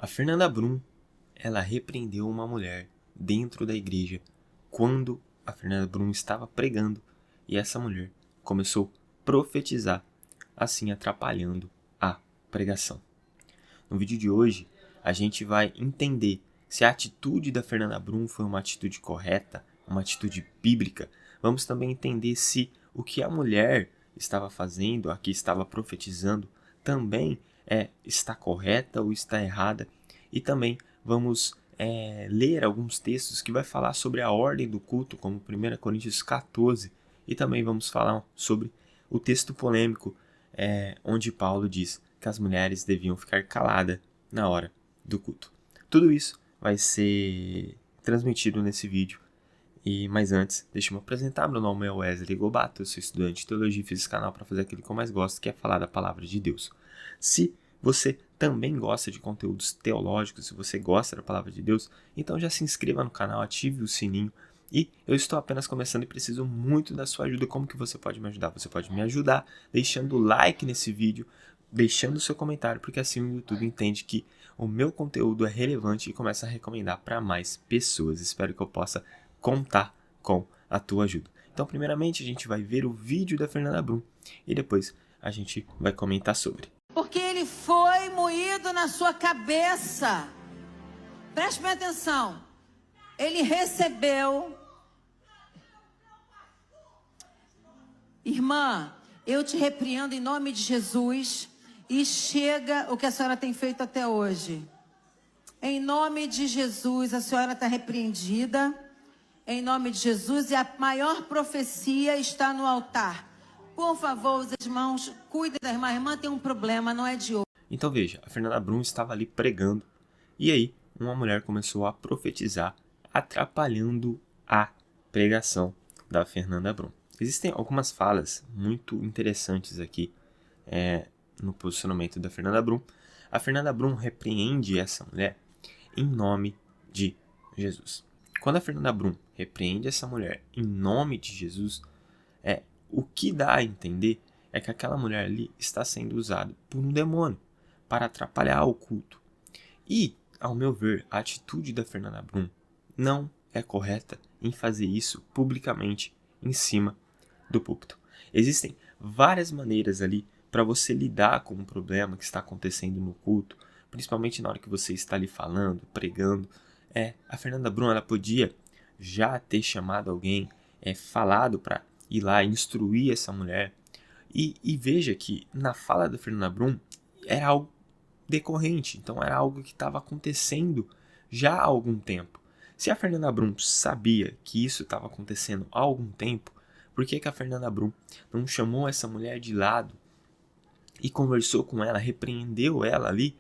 A Fernanda Brum, ela repreendeu uma mulher dentro da igreja quando a Fernanda Brum estava pregando e essa mulher começou a profetizar, assim atrapalhando a pregação. No vídeo de hoje, a gente vai entender se a atitude da Fernanda Brum foi uma atitude correta, uma atitude bíblica. Vamos também entender se o que a mulher estava fazendo, aqui estava profetizando, também está correta ou está errada. E também vamos ler alguns textos que vai falar sobre a ordem do culto, como 1 Coríntios 14. E também vamos falar sobre o texto polêmico, onde Paulo diz que as mulheres deviam ficar caladas na hora do culto. Tudo isso vai ser transmitido nesse vídeo. Mas antes, deixa eu me apresentar. Meu nome é Wesley Gobato, eu sou estudante de Teologia e fiz esse canal para fazer aquilo que eu mais gosto, que é falar da Palavra de Deus. Se você também gosta de conteúdos teológicos, se você gosta da Palavra de Deus, então já se inscreva no canal, ative o sininho. E eu estou apenas começando e preciso muito da sua ajuda. Como que você pode me ajudar? Você pode me ajudar deixando o like nesse vídeo, deixando o seu comentário, porque assim o YouTube entende que o meu conteúdo é relevante e começa a recomendar para mais pessoas. Espero que eu possa contar com a tua ajuda. Então, primeiramente, a gente vai ver o vídeo da Fernanda Brum e depois a gente vai comentar sobre. Porque ele foi moído na sua cabeça. Preste bem atenção. Ele recebeu. Irmã, eu te repreendo em nome de Jesus. E chega o que a senhora tem feito até hoje. Em nome de Jesus, a senhora está repreendida. Em nome de Jesus, e a maior profecia está no altar. Por favor, os irmãos, cuidem da irmã. A irmã tem um problema, não é de hoje. Então veja, a Fernanda Brum estava ali pregando. E aí, uma mulher começou a profetizar, atrapalhando a pregação da Fernanda Brum. Existem algumas falas muito interessantes aqui no posicionamento da Fernanda Brum. A Fernanda Brum repreende essa mulher em nome de Jesus. Quando a Fernanda Brum repreende essa mulher em nome de Jesus, o que dá a entender é que aquela mulher ali está sendo usada por um demônio para atrapalhar o culto. E, ao meu ver, a atitude da Fernanda Brum não é correta em fazer isso publicamente em cima do púlpito. Existem várias maneiras ali para você lidar com um problema que está acontecendo no culto, principalmente na hora que você está ali falando, pregando. A Fernanda Brum, ela podia já ter chamado alguém, falado para ir lá instruir essa mulher. E veja que na fala da Fernanda Brum era algo decorrente, então era algo que estava acontecendo já há algum tempo. Se a Fernanda Brum sabia que isso estava acontecendo há algum tempo, por que a Fernanda Brum não chamou essa mulher de lado e conversou com ela, repreendeu ela ali,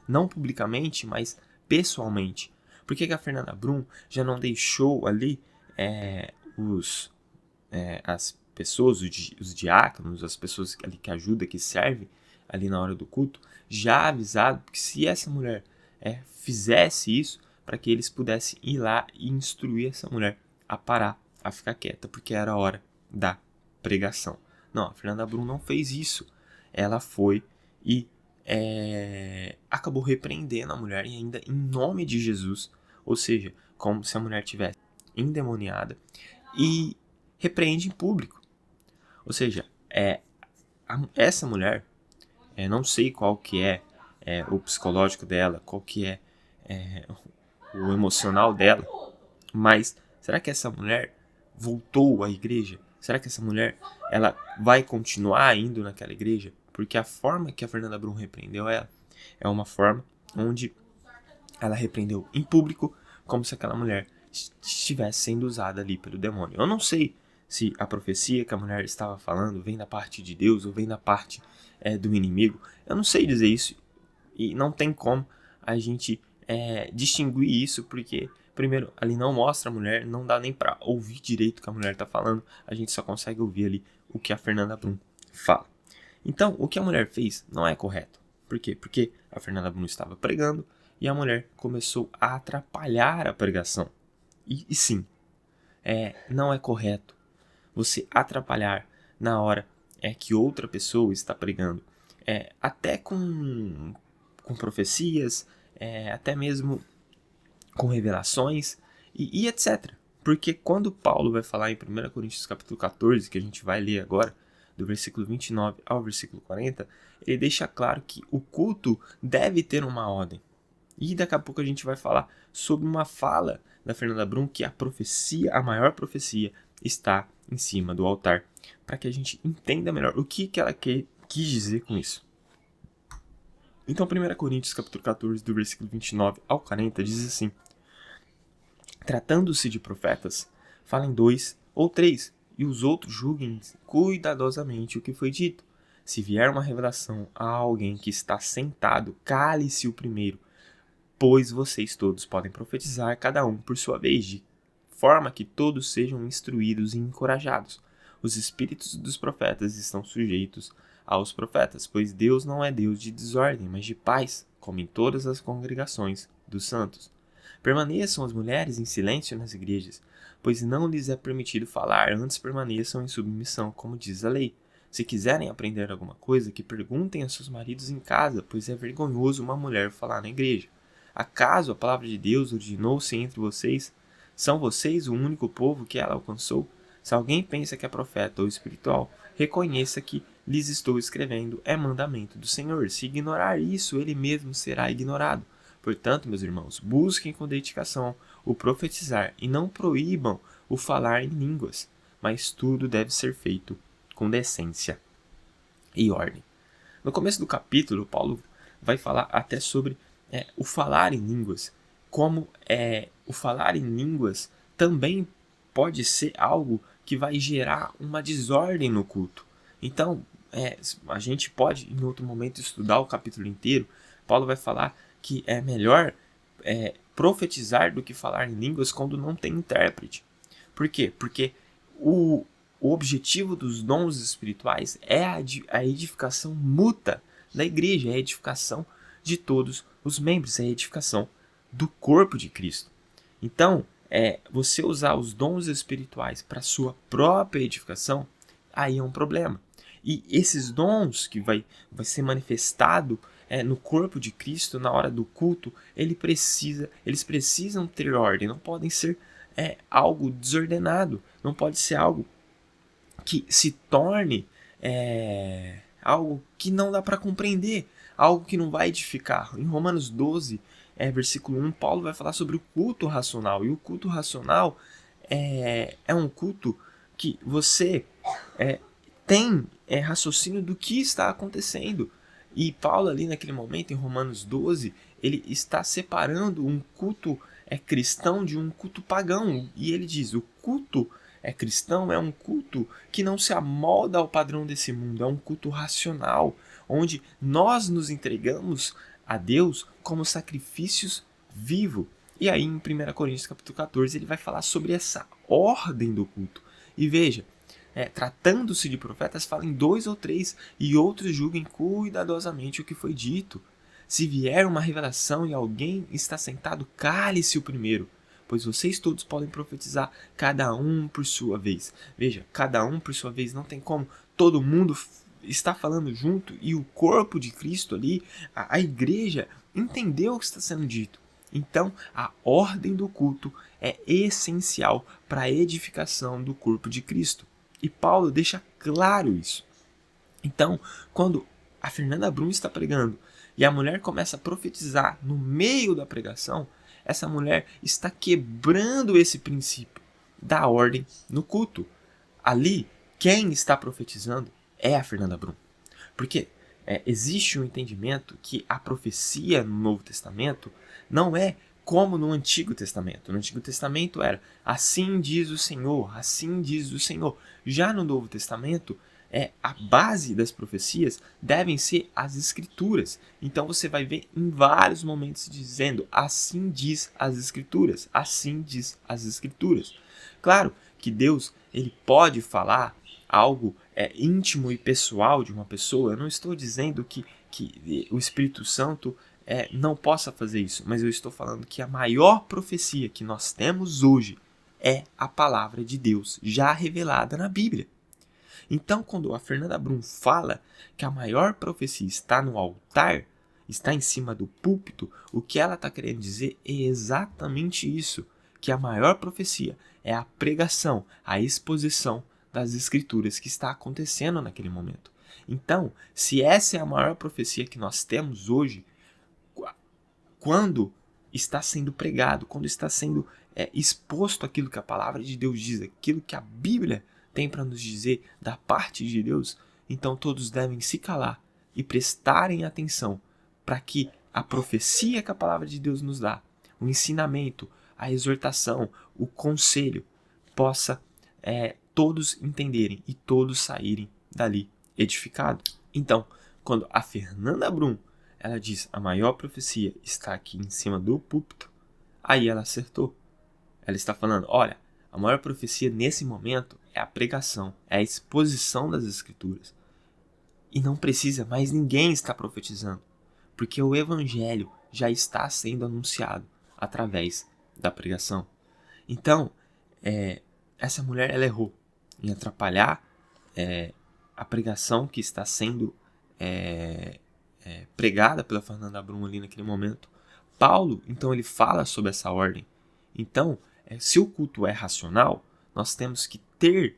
não publicamente, mas pessoalmente? Por que a Fernanda Brum já não deixou ali as pessoas, os diáconos, as pessoas ali que ajudam, que servem ali na hora do culto, já avisado que se essa mulher fizesse isso, para que eles pudessem ir lá e instruir essa mulher a parar, a ficar quieta, porque era a hora da pregação. Não, a Fernanda Brum não fez isso. Ela foi e acabou repreendendo a mulher, e ainda em nome de Jesus, ou seja, como se a mulher tivesse endemoniada, e repreende em público. Ou seja, essa mulher, não sei qual que é o psicológico dela, qual que é o emocional dela, mas será que essa mulher voltou à igreja? Será que essa mulher ela vai continuar indo naquela igreja? Porque a forma que a Fernanda Brum repreendeu ela é uma forma onde ela repreendeu em público, como se aquela mulher estivesse sendo usada ali pelo demônio. Eu não sei se a profecia que a mulher estava falando vem da parte de Deus ou vem da parte do inimigo. Eu não sei dizer isso e não tem como a gente distinguir isso, porque primeiro ali não mostra a mulher, não dá nem para ouvir direito o que a mulher está falando, a gente só consegue ouvir ali o que a Fernanda Brum fala. Então, o que a mulher fez não é correto. Por quê? Porque a Fernanda Brum estava pregando e a mulher começou a atrapalhar a pregação. E sim, não é correto você atrapalhar na hora que outra pessoa está pregando. até com profecias, até mesmo com revelações e etc. Porque quando Paulo vai falar em 1 Coríntios capítulo 14, que a gente vai ler agora, do versículo 29 ao versículo 40, ele deixa claro que o culto deve ter uma ordem. E daqui a pouco a gente vai falar sobre uma fala da Fernanda Brum, que a maior profecia, está em cima do altar, para que a gente entenda melhor o que ela quis dizer com isso. Então, 1 Coríntios capítulo 14, do versículo 29 ao 40, diz assim: tratando-se de profetas, falem 2 ou 3, e os outros julguem cuidadosamente o que foi dito. Se vier uma revelação a alguém que está sentado, cale-se o primeiro, pois vocês todos podem profetizar, cada um por sua vez, de forma que todos sejam instruídos e encorajados. Os espíritos dos profetas estão sujeitos aos profetas, pois Deus não é Deus de desordem, mas de paz, como em todas as congregações dos santos. Permaneçam as mulheres em silêncio nas igrejas, pois não lhes é permitido falar, antes permaneçam em submissão, como diz a lei. Se quiserem aprender alguma coisa, que perguntem a seus maridos em casa, pois é vergonhoso uma mulher falar na igreja. Acaso a palavra de Deus originou-se entre vocês? São vocês o único povo que ela alcançou? Se alguém pensa que é profeta ou espiritual, reconheça que lhes estou escrevendo é mandamento do Senhor. Se ignorar isso, ele mesmo será ignorado. Portanto, meus irmãos, busquem com dedicação o profetizar e não proíbam o falar em línguas, mas tudo deve ser feito com decência e ordem. No começo do capítulo, Paulo vai falar até sobre o falar em línguas, como o falar em línguas também pode ser algo que vai gerar uma desordem no culto. Então, a gente pode, em outro momento, estudar o capítulo inteiro. Paulo vai falar que é melhor profetizar do que falar em línguas quando não tem intérprete. Por quê? Porque o objetivo dos dons espirituais é a edificação mútua da igreja, é a edificação de todos os membros, é a edificação do corpo de Cristo. Então, você usar os dons espirituais para sua própria edificação, aí é um problema. E esses dons que vai ser manifestado no corpo de Cristo na hora do culto, eles precisam ter ordem, não podem ser algo desordenado, não pode ser algo que se torne algo que não dá para compreender, algo que não vai edificar. Em Romanos 12, versículo 1, Paulo vai falar sobre o culto racional, e o culto racional é um culto que você tem raciocínio do que está acontecendo. E Paulo ali naquele momento, em Romanos 12, ele está separando um culto cristão de um culto pagão. E ele diz, o culto cristão é um culto que não se amolda ao padrão desse mundo, é um culto racional, onde nós nos entregamos a Deus como sacrifícios vivos. E aí em 1 Coríntios capítulo 14 ele vai falar sobre essa ordem do culto. E veja, tratando-se de profetas, falem 2 ou 3, e outros julguem cuidadosamente o que foi dito. Se vier uma revelação e alguém está sentado, cale-se o primeiro, pois vocês todos podem profetizar, cada um por sua vez. Veja, cada um por sua vez, não tem como todo mundo está falando junto e o corpo de Cristo ali, a igreja, entendeu o que está sendo dito. Então, a ordem do culto é essencial para a edificação do corpo de Cristo. E Paulo deixa claro isso. Então, quando a Fernanda Brum está pregando e a mulher começa a profetizar no meio da pregação, essa mulher está quebrando esse princípio da ordem no culto. Ali, quem está profetizando é a Fernanda Brum. Porque existe um entendimento que a profecia no Novo Testamento não é como no Antigo Testamento. No Antigo Testamento era assim diz o Senhor, assim diz o Senhor. Já no Novo Testamento, a base das profecias devem ser as Escrituras. Então você vai ver em vários momentos dizendo assim diz as Escrituras, assim diz as Escrituras. Claro que Deus ele pode falar algo íntimo e pessoal de uma pessoa. Eu não estou dizendo que o Espírito Santo não possa fazer isso, mas eu estou falando que a maior profecia que nós temos hoje é a palavra de Deus já revelada na Bíblia. Então, quando a Fernanda Brum fala que a maior profecia está no altar, está em cima do púlpito, o que ela está querendo dizer é exatamente isso, que a maior profecia é a pregação, a exposição das escrituras que está acontecendo naquele momento. Então, se essa é a maior profecia que nós temos hoje, quando está sendo pregado, quando está sendo exposto aquilo que a palavra de Deus diz, aquilo que a Bíblia tem para nos dizer da parte de Deus, então todos devem se calar e prestarem atenção para que a profecia que a palavra de Deus nos dá, o ensinamento, a exortação, o conselho, possa todos entenderem e todos saírem dali edificados. Então, quando a Fernanda Brum ela diz a maior profecia está aqui em cima do púlpito, aí ela acertou. Ela está falando, olha, a maior profecia nesse momento é a pregação, é a exposição das escrituras. E não precisa mais ninguém estar profetizando, porque o evangelho já está sendo anunciado através da pregação. Então, essa mulher ela errou em atrapalhar a pregação que está sendo pregada pela Fernanda Brum ali naquele momento. Paulo, então, ele fala sobre essa ordem. Então, se o culto é racional, nós temos que ter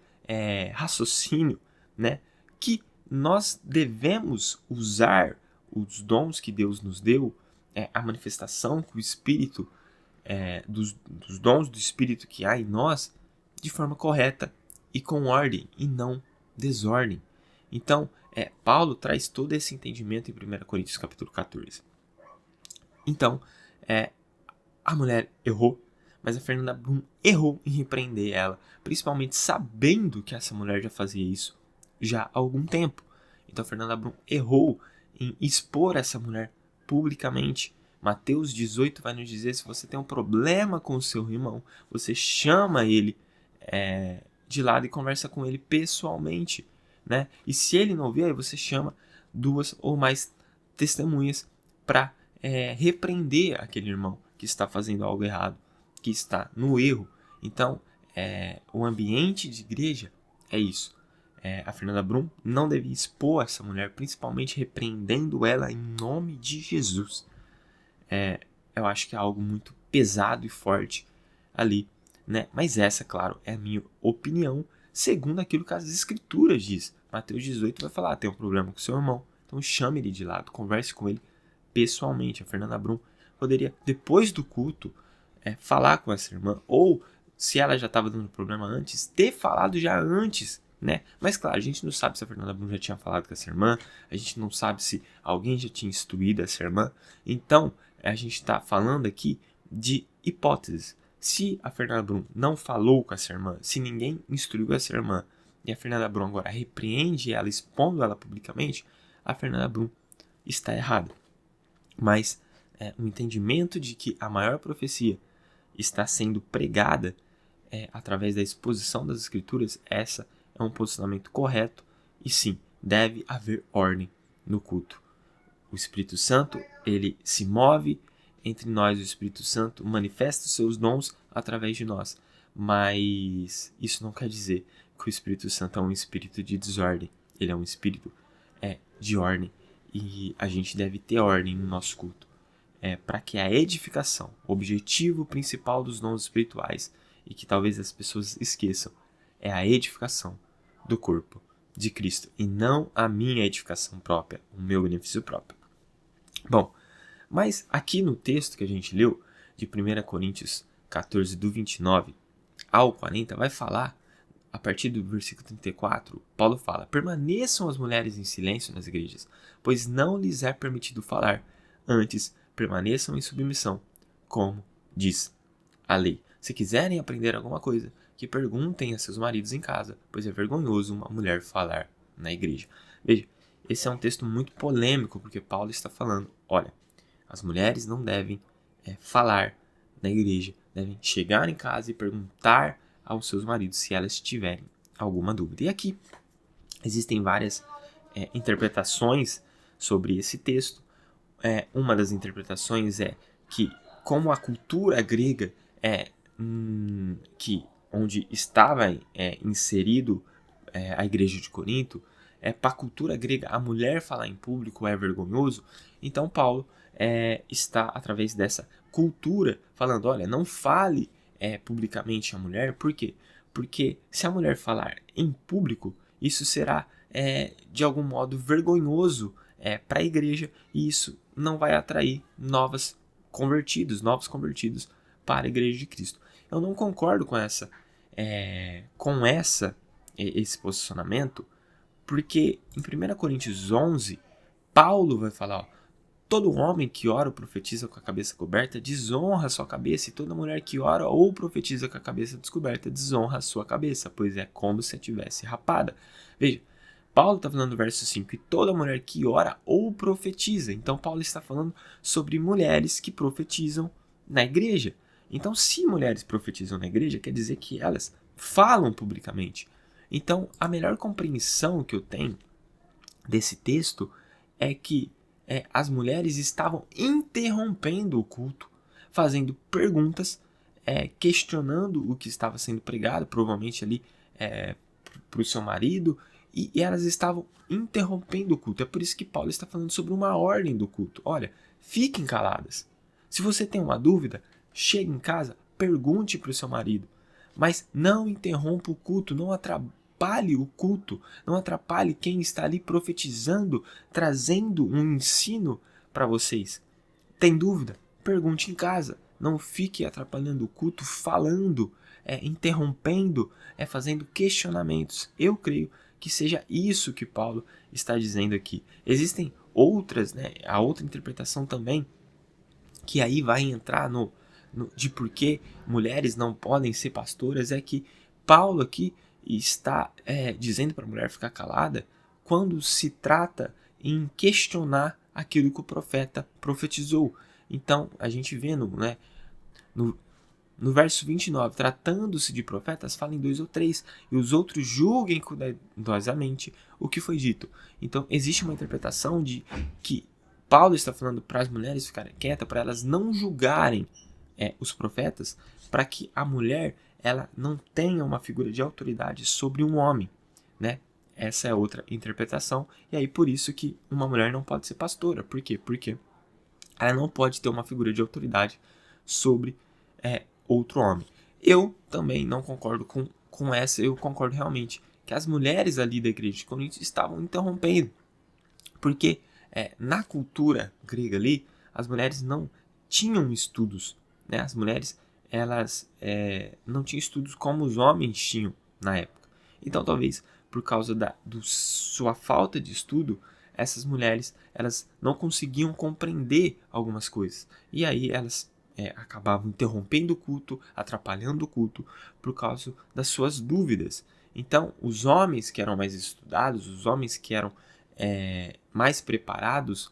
raciocínio, né? Que nós devemos usar os dons que Deus nos deu, a manifestação que o Espírito, dos dons do Espírito que há em nós, de forma correta e com ordem e não desordem. Então, Paulo traz todo esse entendimento em 1 Coríntios capítulo 14. Então, a mulher errou, mas a Fernanda Brum errou em repreender ela, principalmente sabendo que essa mulher já fazia isso já há algum tempo. Então, a Fernanda Brum errou em expor essa mulher publicamente. Mateus 18 vai nos dizer, se você tem um problema com o seu irmão, você chama ele de lado e conversa com ele pessoalmente, né? E se ele não ouvir, aí você chama 2 ou mais testemunhas para repreender aquele irmão que está fazendo algo errado, que está no erro. Então, o ambiente de igreja é isso. A Fernanda Brum não devia expor essa mulher, principalmente repreendendo ela em nome de Jesus. Eu acho que é algo muito pesado e forte ali, né? Mas essa, claro, é a minha opinião, segundo aquilo que as escrituras diz. Mateus 18 vai falar, tem um problema com seu irmão, então chame ele de lado, converse com ele pessoalmente. A Fernanda Brum poderia, depois do culto, falar com essa irmã, ou se ela já estava dando problema antes, ter falado já antes, né? Mas claro, a gente não sabe se a Fernanda Brum já tinha falado com essa irmã, a gente não sabe se alguém já tinha instruído essa irmã. Então, a gente está falando aqui de hipóteses. Se a Fernanda Brum não falou com essa irmã, se ninguém instruiu essa irmã, e a Fernanda Brum agora repreende ela, expondo ela publicamente, a Fernanda Brum está errada. Mas o entendimento de que a maior profecia está sendo pregada através da exposição das escrituras, essa é um posicionamento correto e sim, deve haver ordem no culto. O Espírito Santo, ele se move entre nós, o Espírito Santo manifesta os seus dons através de nós, mas isso não quer dizer que o Espírito Santo é um espírito de desordem, ele é um espírito de ordem e a gente deve ter ordem no nosso culto, para que a edificação, o objetivo principal dos dons espirituais e que talvez as pessoas esqueçam, é a edificação do corpo de Cristo e não a minha edificação própria, o meu benefício próprio. Bom, mas aqui no texto que a gente leu, de 1 Coríntios 14, do 29 ao 40, vai falar, a partir do versículo 34, Paulo fala, permaneçam as mulheres em silêncio nas igrejas, pois não lhes é permitido falar, antes permaneçam em submissão, como diz a lei. Se quiserem aprender alguma coisa, que perguntem a seus maridos em casa, pois é vergonhoso uma mulher falar na igreja. Veja, esse é um texto muito polêmico, porque Paulo está falando, olha, as mulheres não devem falar na igreja, devem chegar em casa e perguntar aos seus maridos se elas tiverem alguma dúvida. E aqui existem várias interpretações sobre esse texto. Uma das interpretações é que, como a cultura grega onde estava inserido a igreja de Corinto, para a cultura grega, a mulher falar em público é vergonhoso. Então Paulo está, através dessa cultura, falando, olha, não fale publicamente a mulher. Por quê? Porque se a mulher falar em público, isso será, de algum modo, vergonhoso para a igreja, e isso não vai atrair novos convertidos para a igreja de Cristo. Eu não concordo com esse posicionamento, porque em 1 Coríntios 11, Paulo vai falar, ó, todo homem que ora ou profetiza com a cabeça coberta desonra a sua cabeça, e toda mulher que ora ou profetiza com a cabeça descoberta desonra a sua cabeça, pois é como se a tivesse rapada. Veja, Paulo está falando no verso 5, e toda mulher que ora ou profetiza. Então Paulo está falando sobre mulheres que profetizam na igreja. Então, se mulheres profetizam na igreja, quer dizer que elas falam publicamente. Então, a melhor compreensão que eu tenho desse texto é que as mulheres estavam interrompendo o culto, fazendo perguntas, questionando o que estava sendo pregado, provavelmente ali para o seu marido, e elas estavam interrompendo o culto. É por isso que Paulo está falando sobre uma ordem do culto. Olha, fiquem caladas. Se você tem uma dúvida, chegue em casa, pergunte para o seu marido, mas não interrompa o culto, não atrapalhe o culto, não atrapalhe quem está ali profetizando, trazendo um ensino para vocês. Tem dúvida? Pergunte em casa. Não fique atrapalhando o culto, falando, interrompendo, fazendo questionamentos. Eu creio que seja isso que Paulo está dizendo aqui. Existem outras, a outra interpretação também, que aí vai entrar de por que mulheres não podem ser pastoras, é que Paulo aqui está dizendo para a mulher ficar calada quando se trata em questionar aquilo que o profeta profetizou. Então, a gente vê no verso 29, tratando-se de profetas, falem 2 ou 3, e os outros julguem cuidadosamente o que foi dito. Então, existe uma interpretação de que Paulo está falando para as mulheres ficarem quietas, para elas não julgarem os profetas, para que a mulher ela não tenha uma figura de autoridade sobre um homem, né? Essa é outra interpretação, e aí por isso que uma mulher não pode ser pastora. Por quê? Porque ela não pode ter uma figura de autoridade sobre outro homem. Eu também não concordo com essa, eu concordo realmente que as mulheres ali da igreja de Corinto estavam interrompendo, porque na cultura grega ali, as mulheres não tinham estudos, né? As mulheres elas não tinham estudos como os homens tinham na época. Então talvez por causa sua falta de estudo, essas mulheres elas não conseguiam compreender algumas coisas, e aí elas acabavam interrompendo o culto, atrapalhando o culto por causa das suas dúvidas. Então os homens que eram mais estudados, os homens que eram mais preparados,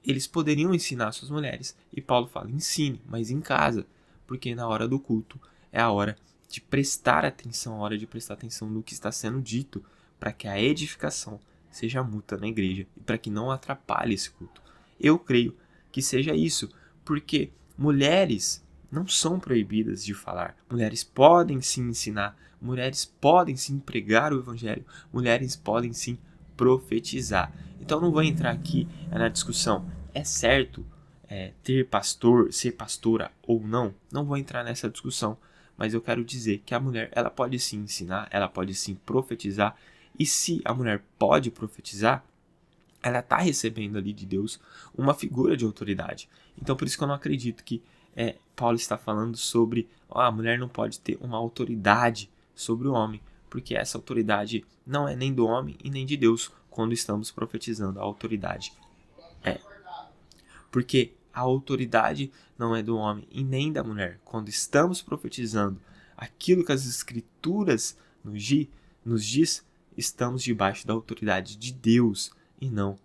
eles poderiam ensinar suas mulheres, e Paulo fala, ensine, mas em casa, porque na hora do culto é a hora de prestar atenção, a hora de prestar atenção no que está sendo dito, para que a edificação seja mútua na igreja e para que não atrapalhe esse culto. Eu creio que seja isso, porque mulheres não são proibidas de falar. Mulheres podem sim ensinar, mulheres podem sim pregar o evangelho, mulheres podem sim profetizar. Então não vou entrar aqui na discussão, é certo ter pastor, ser pastora ou não? Não vou entrar nessa discussão, mas eu quero dizer que a mulher ela pode sim ensinar, ela pode sim profetizar, e se a mulher pode profetizar, ela está recebendo ali de Deus uma figura de autoridade. Então por isso que eu não acredito que Paulo está falando sobre a mulher não pode ter uma autoridade sobre o homem, porque essa autoridade não é nem do homem e nem de Deus quando estamos profetizando. A autoridade porque a autoridade não é do homem e nem da mulher. Quando estamos profetizando aquilo que as escrituras nos diz, estamos debaixo da autoridade de Deus e não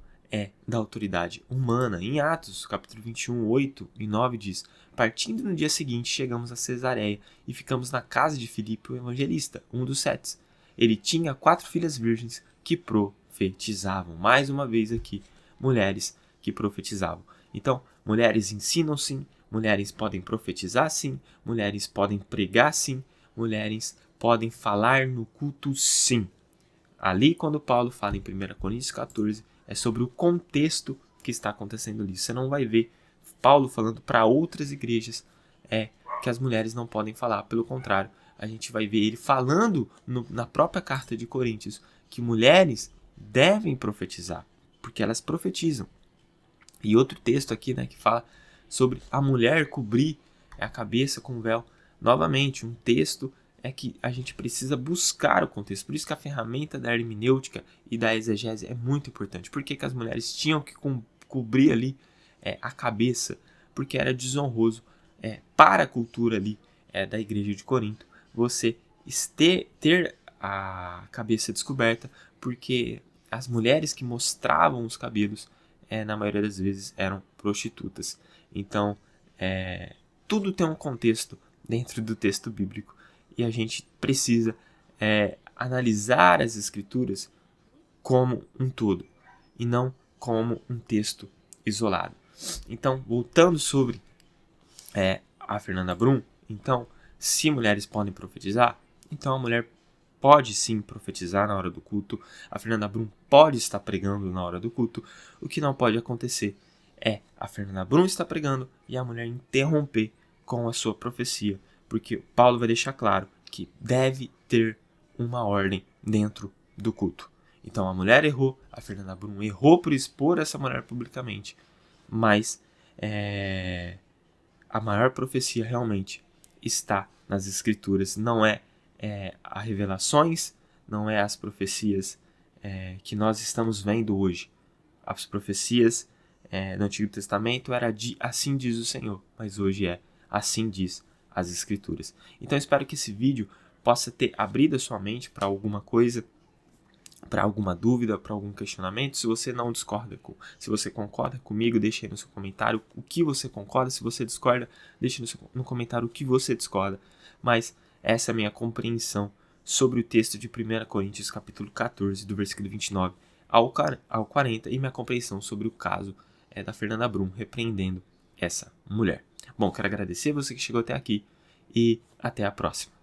da autoridade humana. Em Atos, capítulo 21, 8 e 9 diz: partindo no dia seguinte, chegamos a Cesareia e ficamos na casa de Filipe, o evangelista, um dos 7. Ele tinha 4 filhas virgens que profetizavam. Mais uma vez aqui, mulheres que profetizavam. Então, mulheres ensinam sim, mulheres podem profetizar sim, mulheres podem pregar sim, mulheres podem falar no culto sim. Ali, quando Paulo fala em 1 Coríntios 14, é sobre o contexto que está acontecendo ali. Você não vai ver Paulo falando para outras igrejas que as mulheres não podem falar. Pelo contrário, a gente vai ver ele falando na própria carta de Coríntios que mulheres devem profetizar, porque elas profetizam. E outro texto aqui, né, que fala sobre a mulher cobrir a cabeça com o véu. Novamente, um texto que a gente precisa buscar o contexto. Por isso que a ferramenta da hermenêutica e da exegese é muito importante. Por que as mulheres tinham que cobrir ali a cabeça? Porque era desonroso para a cultura ali da igreja de Corinto você ter a cabeça descoberta, porque as mulheres que mostravam os cabelos na maioria das vezes eram prostitutas. Então, tudo tem um contexto dentro do texto bíblico e a gente precisa analisar as escrituras como um todo e não como um texto isolado. Então, voltando sobre a Fernanda Brum, então, se mulheres podem profetizar, então a mulher pode sim profetizar na hora do culto, a Fernanda Brum pode estar pregando na hora do culto. O que não pode acontecer é a Fernanda Brum estar pregando e a mulher interromper com a sua profecia, porque Paulo vai deixar claro que deve ter uma ordem dentro do culto. Então a mulher errou, a Fernanda Brum errou por expor essa mulher publicamente, mas a maior profecia realmente está nas escrituras, não as revelações, não é as profecias que nós estamos vendo hoje. As profecias do Antigo Testamento era assim diz o Senhor, mas hoje assim diz as escrituras. Então eu espero que esse vídeo possa ter abrido a sua mente para alguma coisa, para alguma dúvida, para algum questionamento. Se você não discorda, se você concorda comigo, deixe aí no seu comentário o que você concorda. Se você discorda, deixe no comentário o que você discorda. Mas essa é a minha compreensão sobre o texto de 1 Coríntios capítulo 14, do versículo 29 ao 40, e minha compreensão sobre o caso da Fernanda Brum repreendendo essa mulher. Bom, quero agradecer você que chegou até aqui e até a próxima.